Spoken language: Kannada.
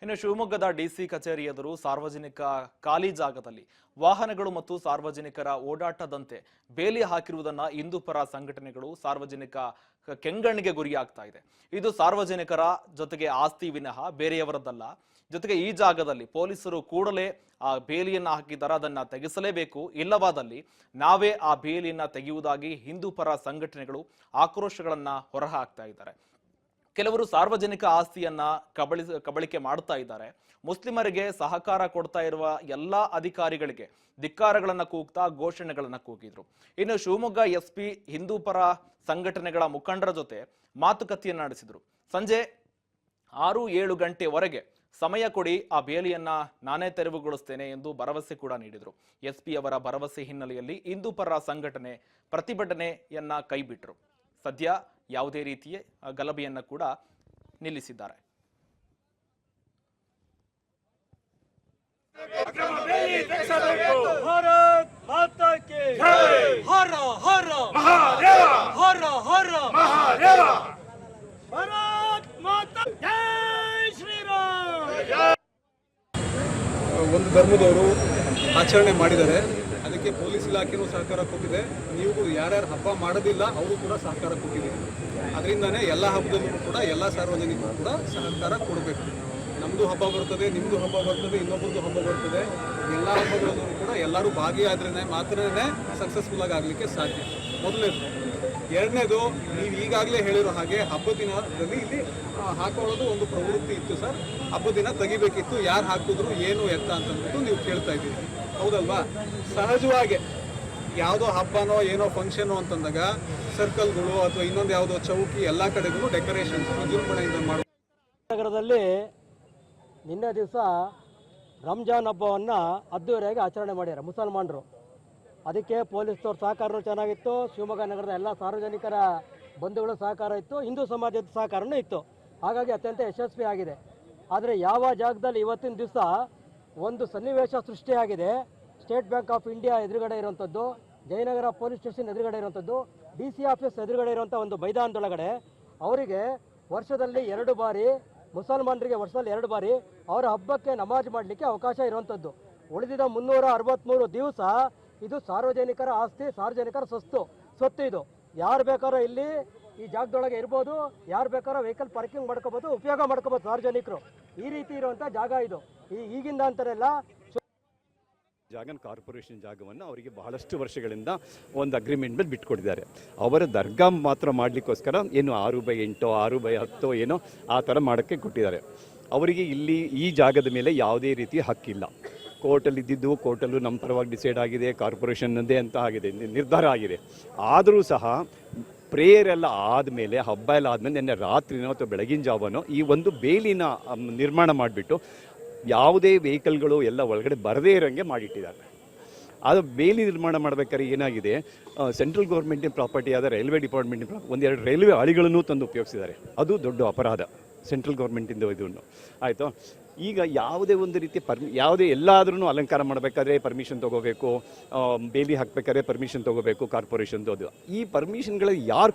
ಇನ್ನು ಶಿವಮೊಗ್ಗದ ಡಿಸಿ ಕಚೇರಿ ಎದುರು ಸಾರ್ವಜನಿಕ ಖಾಲಿ ಜಾಗದಲ್ಲಿ ವಾಹನಗಳು ಮತ್ತು ಸಾರ್ವಜನಿಕರ ಓಡಾಟದಂತೆ ಬೇಲಿ ಹಾಕಿರುವುದನ್ನು ಹಿಂದೂಪರ ಸಂಘಟನೆಗಳು ಸಾರ್ವಜನಿಕ ಕೆಂಗಣ್ಣಿಗೆ ಗುರಿಯಾಗ್ತಾ ಇದೆ. ಇದು ಸಾರ್ವಜನಿಕರ ಜೊತೆಗೆ ಆಸ್ತಿ ವಿನಃ ಬೇರೆಯವರದ್ದಲ್ಲ. ಜೊತೆಗೆ ಈ ಜಾಗದಲ್ಲಿ ಪೊಲೀಸರು ಕೂಡಲೇ ಆ ಬೇಲಿಯನ್ನ ಹಾಕಿದ್ದಾರೆ, ಅದನ್ನ ತೆಗೆಸಲೇಬೇಕು. ಇಲ್ಲವಾದಲ್ಲಿ ನಾವೇ ಆ ಬೇಲಿಯನ್ನ ತೆಗೆಯುವುದಾಗಿ ಹಿಂದೂಪರ ಸಂಘಟನೆಗಳು ಆಕ್ರೋಶಗಳನ್ನ ಹೊರಹಾಕ್ತಾ ಇದ್ದಾರೆ. ಕೆಲವರು ಸಾರ್ವಜನಿಕ ಆಸ್ತಿಯನ್ನ ಕಬಳಿಕೆ ಮಾಡ್ತಾ ಇದ್ದಾರೆ. ಮುಸ್ಲಿಮರಿಗೆ ಸಹಕಾರ ಕೊಡ್ತಾ ಇರುವ ಎಲ್ಲಾ ಅಧಿಕಾರಿಗಳಿಗೆ ಧಿಕ್ಕಾರಗಳನ್ನ ಕೂಗ್ತಾ ಘೋಷಣೆಗಳನ್ನ ಕೂಗಿದ್ರು. ಇನ್ನು ಶಿವಮೊಗ್ಗ ಎಸ್ಪಿ ಹಿಂದೂಪರ ಸಂಘಟನೆಗಳ ಮುಖಂಡರ ಜೊತೆ ಮಾತುಕತೆಯನ್ನ ನಡೆಸಿದ್ರು. ಸಂಜೆ 6-7 ಗಂಟೆವರೆಗೆ ಸಮಯ ಕೊಡಿ, ಆ ಬೇಲಿಯನ್ನ ನಾನೇ ತೆರವುಗೊಳಿಸ್ತೇನೆ ಎಂದು ಭರವಸೆ ಕೂಡ ನೀಡಿದ್ರು. ಎಸ್ಪಿ ಅವರ ಭರವಸೆ ಹಿನ್ನೆಲೆಯಲ್ಲಿ ಹಿಂದೂಪರ ಸಂಘಟನೆ ಪ್ರತಿಭಟನೆಯನ್ನ ಕೈಬಿಟ್ರು. ಸದ್ಯ ಯಾವುದೇ ರೀತಿಯ ಗಲಭೆಯನ್ನ ಕೂಡ ನಿಲ್ಲಿಸಿದ್ದಾರೆ. ಭಾರತ್ ಮಾತಾ ಕಿ ಜೈ, ಹರ ಹರ ಮಹಾದೇವ, ಹರ ಹರ ಮಹಾದೇವ, ಭಾರತ್ ಮಾತಾ ಜೈ ಶ್ರೀರಾಮ್. ಒಂದು ಧರ್ಮದವರು ಆಚರಣೆ ಮಾಡಿದ್ದಾರೆ, ಅದಕ್ಕೆ ಪೊಲೀಸ್ ಇಲಾಖೆನೂ ಸಹಕಾರ ಕೊಟ್ಟಿದೆ. ನೀವು ಯಾರ್ಯಾರು ಹಬ್ಬ ಮಾಡೋದಿಲ್ಲ ಅವರು ಕೂಡ ಸಹಕಾರ ಕೊಟ್ಟಿದ್ದೀರಿ. ಅದರಿಂದನೇ ಎಲ್ಲ ಹಬ್ಬದಲ್ಲೂ ಕೂಡ ಎಲ್ಲ ಸಾರ್ವಜನಿಕರು ಕೂಡ ಸಹಕಾರ ಕೊಡಬೇಕು. ನಮ್ಮದು ಹಬ್ಬ ಬರ್ತದೆ, ನಿಮ್ಮದು ಹಬ್ಬ ಬರ್ತದೆ, ಇನ್ನೊಬ್ಬರದ್ದು ಹಬ್ಬ ಬರ್ತದೆ. ಎಲ್ಲ ಹಬ್ಬಗಳಲ್ಲೂ ಕೂಡ ಎಲ್ಲರೂ ಭಾಗಿಯಾದ್ರೇ ಮಾತ್ರನೇ ಸಕ್ಸಸ್ಫುಲ್ ಆಗಲಿಕ್ಕೆ ಸಾಧ್ಯ. ಮೊದಲನೇದು. ಎರಡನೇದು, ನೀವು ಈಗಾಗಲೇ ಹೇಳಿರೋ ಹಾಗೆ ಹಬ್ಬದ ದಿನದಲ್ಲಿ ಇಲ್ಲಿ ಹಾಕೊಳ್ಳೋದು ಒಂದು ಪ್ರವೃತ್ತಿ ಇತ್ತು ಸರ್. ಹಬ್ಬದ ದಿನ ತೆಗಿಬೇಕಿತ್ತು, ಯಾರು ಹಾಕಿದ್ರು ಏನು ಎತ್ತ ಅಂತಂದ್ಬಿಟ್ಟು ನೀವು ಕೇಳ್ತಾ ಇದ್ದೀರಿ, ಹೌದಲ್ವಾ? ಸಹಜವಾಗಿ ಯಾವುದೋ ಹಬ್ಬನೋ ಏನೋ ಫಂಕ್ಷನು ಅಂತಂದಾಗ ಸರ್ಕಲ್ಗಳು ಅಥವಾ ಇನ್ನೊಂದು ಯಾವುದೋ ಚೌಕಿ ಎಲ್ಲ ಕಡೆಗೂ ಡೆಕೋರೇಷನ್ಸ್ ವಿಜೃಂಭಣೆಯಿಂದ ಮಾಡುವ. ನಗರದಲ್ಲಿ ನಿನ್ನೆ ದಿವಸ ರಂಜಾನ್ ಹಬ್ಬವನ್ನು ಅದ್ದೂರಿಯಾಗಿ ಆಚರಣೆ ಮಾಡ್ಯಾರ ಮುಸಲ್ಮಾನರು. ಅದಕ್ಕೆ ಪೊಲೀಸ್ನವ್ರ ಸಹಕಾರನೂ ಚೆನ್ನಾಗಿತ್ತು, ಶಿವಮೊಗ್ಗ ನಗರದ ಎಲ್ಲ ಸಾರ್ವಜನಿಕರ ಬಂಧುಗಳ ಸಹಕಾರ ಇತ್ತು, ಹಿಂದೂ ಸಮಾಜದ ಸಹಕಾರನೂ ಇತ್ತು. ಹಾಗಾಗಿ ಅತ್ಯಂತ ಯಶಸ್ವಿ ಆಗಿದೆ. ಆದರೆ ಯಾವ ಜಾಗದಲ್ಲಿ ಇವತ್ತಿನ ದಿವಸ ಒಂದು ಸನ್ನಿವೇಶ ಸೃಷ್ಟಿಯಾಗಿದೆ, ಸ್ಟೇಟ್ ಬ್ಯಾಂಕ್ ಆಫ್ ಇಂಡಿಯಾ ಎದುರುಗಡೆ ಇರುವಂಥದ್ದು, ಜಯನಗರ ಪೊಲೀಸ್ ಸ್ಟೇಷನ್ ಎದುರುಗಡೆ ಇರುವಂಥದ್ದು, DC ಆಫೀಸ್ ಎದುರುಗಡೆ ಇರುವಂಥ ಒಂದು ಮೈದಾನದೊಳಗಡೆ ಅವರಿಗೆ ವರ್ಷದಲ್ಲಿ 2 ಬಾರಿ, ಮುಸಲ್ಮಾನರಿಗೆ ವರ್ಷದಲ್ಲಿ 2 ಬಾರಿ ಅವರ ಹಬ್ಬಕ್ಕೆ ನಮಾಜ್ ಮಾಡಲಿಕ್ಕೆ ಅವಕಾಶ ಇರುವಂಥದ್ದು. ಉಳಿದಿದ್ದ 363 ದಿವಸ ಇದು ಸಾರ್ವಜನಿಕರ ಆಸ್ತಿ, ಸಾರ್ವಜನಿಕರ ಸ್ವತ್ತು. ಇದು ಯಾರು ಬೇಕಾದ್ರೂ ಇಲ್ಲಿ ಈ ಜಾಗದೊಳಗೆ ಇರ್ಬೋದು, ಯಾರು ಬೇಕಾದ್ರೂ ವೆಹಿಕಲ್ ಪಾರ್ಕಿಂಗ್ ಮಾಡ್ಕೋಬೋದು, ಉಪಯೋಗ ಮಾಡ್ಕೋಬೋದು ಸಾರ್ವಜನಿಕರು. ಈ ರೀತಿ ಇರುವಂಥ ಜಾಗ ಇದು. ಈಗಿಂದ ಅಂತಾರೆಲ್ಲ ಜಾಗನ್ ಕಾರ್ಪೊರೇಷನ್ ಜಾಗವನ್ನು ಅವರಿಗೆ ಬಹಳಷ್ಟು ವರ್ಷಗಳಿಂದ ಒಂದು ಅಗ್ರಿಮೆಂಟ್ ಮೇಲೆ ಬಿಟ್ಕೊಟ್ಟಿದ್ದಾರೆ. ಅವರ ದರ್ಗಾ ಮಾತ್ರ ಮಾಡಲಿಕ್ಕೋಸ್ಕರ ಏನು 6/8 6/10 ಏನೋ ಆ ಥರ ಮಾಡೋಕ್ಕೆ ಕೊಟ್ಟಿದ್ದಾರೆ. ಅವರಿಗೆ ಇಲ್ಲಿ ಈ ಜಾಗದ ಮೇಲೆ ಯಾವುದೇ ರೀತಿಯ ಹಕ್ಕಿಲ್ಲ. ಕೋರ್ಟಲ್ಲಿ ಇದ್ದಿದ್ದು ಕೋರ್ಟಲ್ಲೂ ನಮ್ಮ ಪರವಾಗಿ ಡಿಸೈಡ್ ಆಗಿದೆ, ಕಾರ್ಪೊರೇಷನ್ನದೇ ಅಂತ ಆಗಿದೆ, ನಿರ್ಧಾರ ಆಗಿದೆ. ಆದರೂ ಸಹ ಪ್ರೇಯರ್ ಎಲ್ಲ ಆದಮೇಲೆ, ಹಬ್ಬ ಎಲ್ಲ ಆದಮೇಲೆ ನಿನ್ನೆ ರಾತ್ರಿನೋ ಅಥವಾ ಬೆಳಗಿನ ಜಾವನೋ ಈ ಒಂದು ಬೇಲಿನ ನಿರ್ಮಾಣ ಮಾಡಿಬಿಟ್ಟು ಯಾವುದೇ ವೆಹಿಕಲ್ಗಳು ಎಲ್ಲ ಒಳಗಡೆ ಬರದೇ ಇರೋಂಗೆ ಮಾಡಿಟ್ಟಿದ್ದಾರೆ. ಅದು ಬೇಲಿ ನಿರ್ಮಾಣ ಮಾಡಬೇಕಾದ್ರೆ ಏನಾಗಿದೆ, ಸೆಂಟ್ರಲ್ ಗೌರ್ಮೆಂಟಿನ ಪ್ರಾಪರ್ಟಿ ಆದ ರೈಲ್ವೆ ಡಿಪಾರ್ಟ್ಮೆಂಟಿನ ಒಂದೆರಡು ರೈಲ್ವೆ ಹಳಿಗಳನ್ನು ತಂದು ಉಪಯೋಗಿಸಿದ್ದಾರೆ. ಅದು ದೊಡ್ಡ ಅಪರಾಧ ಸೆಂಟ್ರಲ್ ಗೌರ್ಮೆಂಟಿಂದ ಇದನ್ನು. ಆಯಿತು, ಈಗ ಯಾವುದೇ ಒಂದು ರೀತಿ ಯಾವುದೇ ಎಲ್ಲಾದ್ರೂ ಅಲಂಕಾರ ಮಾಡಬೇಕಾದ್ರೆ ಪರ್ಮಿಷನ್ ತೊಗೋಬೇಕು, ಬೇಲಿ ಹಾಕಬೇಕಾದ್ರೆ ಪರ್ಮಿಷನ್ ತೊಗೋಬೇಕು ಕಾರ್ಪೊರೇಷನ್ದು. ಅದು ಈ ಪರ್ಮಿಷನ್ಗಳು ಯಾರು